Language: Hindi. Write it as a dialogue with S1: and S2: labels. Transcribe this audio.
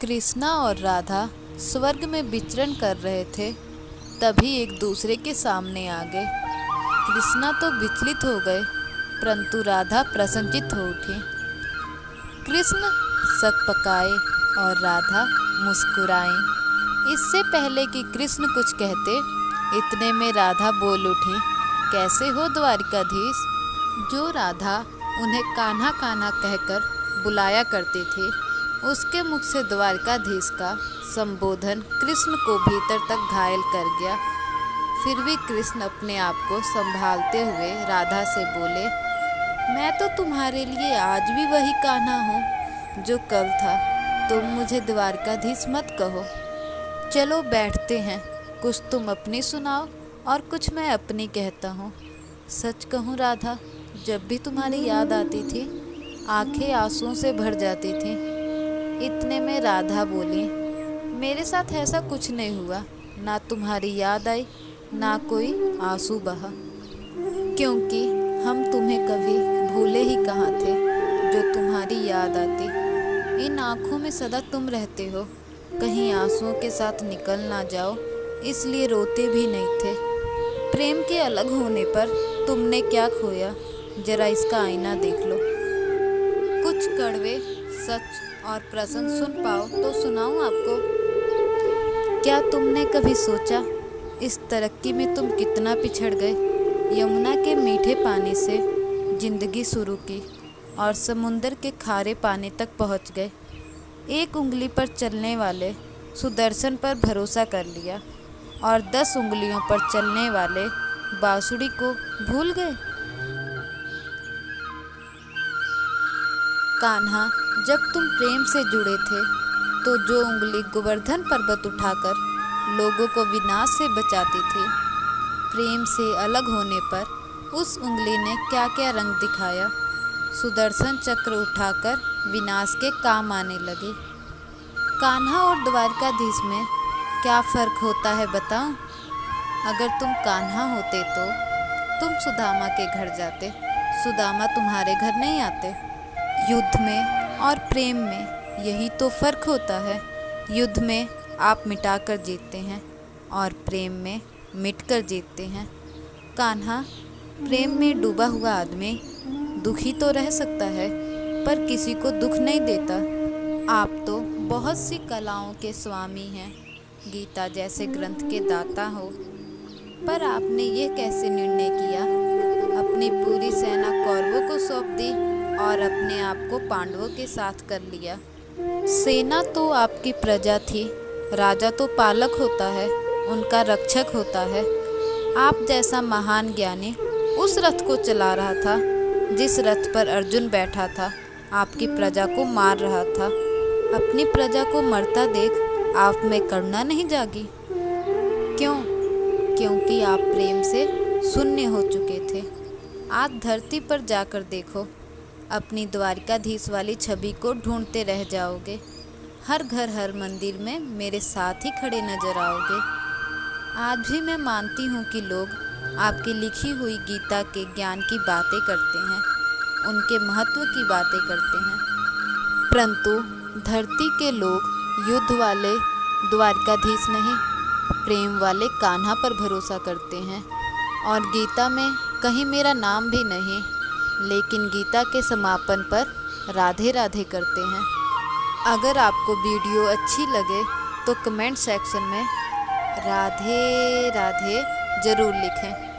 S1: कृष्णा और राधा स्वर्ग में विचरण कर रहे थे। तभी एक दूसरे के सामने आ गए। कृष्णा तो विचलित हो गए, परंतु राधा प्रसन्नचित हो उठी। कृष्ण सकपकाए और राधा मुस्कुराई। इससे पहले कि कृष्ण कुछ कहते, इतने में राधा बोल उठी, कैसे हो द्वारिकाधीश। जो राधा उन्हें कान्हा कान्हा कहकर बुलाया करते थे, उसके मुख से द्वारकाधीश का संबोधन कृष्ण को भीतर तक घायल कर गया। फिर भी कृष्ण अपने आप को संभालते हुए राधा से बोले, मैं तो तुम्हारे लिए आज भी वही कान्हा हूँ जो कल था। तुम मुझे द्वारकाधीश मत कहो। चलो बैठते हैं, कुछ तुम अपनी सुनाओ और कुछ मैं अपनी कहता हूँ। सच कहूँ राधा, जब भी तुम्हारी याद आती थी, आंखें आंसुओं से भर जाती थीं। इतने में राधा बोली, मेरे साथ ऐसा कुछ नहीं हुआ, ना तुम्हारी याद आई ना कोई आंसू बहा, क्योंकि हम तुम्हें कभी भूले ही कहाँ थे जो तुम्हारी याद आती। इन आँखों में सदा तुम रहते हो, कहीं आंसुओं के साथ निकल ना जाओ, इसलिए रोते भी नहीं थे। प्रेम के अलग होने पर तुमने क्या खोया, जरा इसका आईना देख लो। कुछ कड़वे सच और प्रसंग सुन पाओ तो सुनाऊं आपको। क्या तुमने कभी सोचा, इस तरक्की में तुम कितना पिछड़ गए। यमुना के मीठे पानी से जिंदगी शुरू की और समुंदर के खारे पानी तक पहुंच गए। एक उंगली पर चलने वाले सुदर्शन पर भरोसा कर लिया और 10 उंगलियों पर चलने वाले बांसुरी को भूल गए। कान्हा, जब तुम प्रेम से जुड़े थे तो जो उंगली गोवर्धन पर्वत उठाकर लोगों को विनाश से बचाती थी, प्रेम से अलग होने पर उस उंगली ने क्या क्या रंग दिखाया। सुदर्शन चक्र उठाकर विनाश के काम आने लगे। कान्हा और द्वारकाधीश में क्या फ़र्क होता है बताऊं? अगर तुम कान्हा होते तो तुम सुदामा के घर जाते, सुदामा तुम्हारे घर नहीं आते। युद्ध में और प्रेम में यही तो फ़र्क होता है। युद्ध में आप मिटाकर जीतते हैं और प्रेम में मिटकर जीतते हैं। कान्हा, प्रेम में डूबा हुआ आदमी दुखी तो रह सकता है, पर किसी को दुख नहीं देता। आप तो बहुत सी कलाओं के स्वामी हैं, गीता जैसे ग्रंथ के दाता हो, पर आपने ये कैसे निर्णय किया, अपनी पूरी सेना कौरवों को सौंप दी और अपने आप को पांडवों के साथ कर लिया। सेना तो आपकी प्रजा थी, राजा तो पालक होता है, उनका रक्षक होता है। आप जैसा महान ज्ञानी उस रथ को चला रहा था जिस रथ पर अर्जुन बैठा था, आपकी प्रजा को मार रहा था। अपनी प्रजा को मरता देख आप में करुणा नहीं जागी? क्यों? क्योंकि आप प्रेम से शून्य हो चुके थे। आज धरती पर जाकर देखो, अपनी द्वारिकाधीश वाली छवि को ढूंढते रह जाओगे। हर घर हर मंदिर में मेरे साथ ही खड़े नजर आओगे। आज भी मैं मानती हूँ कि लोग आपकी लिखी हुई गीता के ज्ञान की बातें करते हैं, उनके महत्व की बातें करते हैं, परंतु धरती के लोग युद्ध वाले द्वारकाधीश नहीं, प्रेम वाले कान्हा पर भरोसा करते हैं। और गीता में कहीं मेरा नाम भी नहीं, लेकिन गीता के समापन पर राधे राधे करते हैं। अगर आपको वीडियो अच्छी लगे तो कमेंट सेक्शन में राधे राधे ज़रूर लिखें।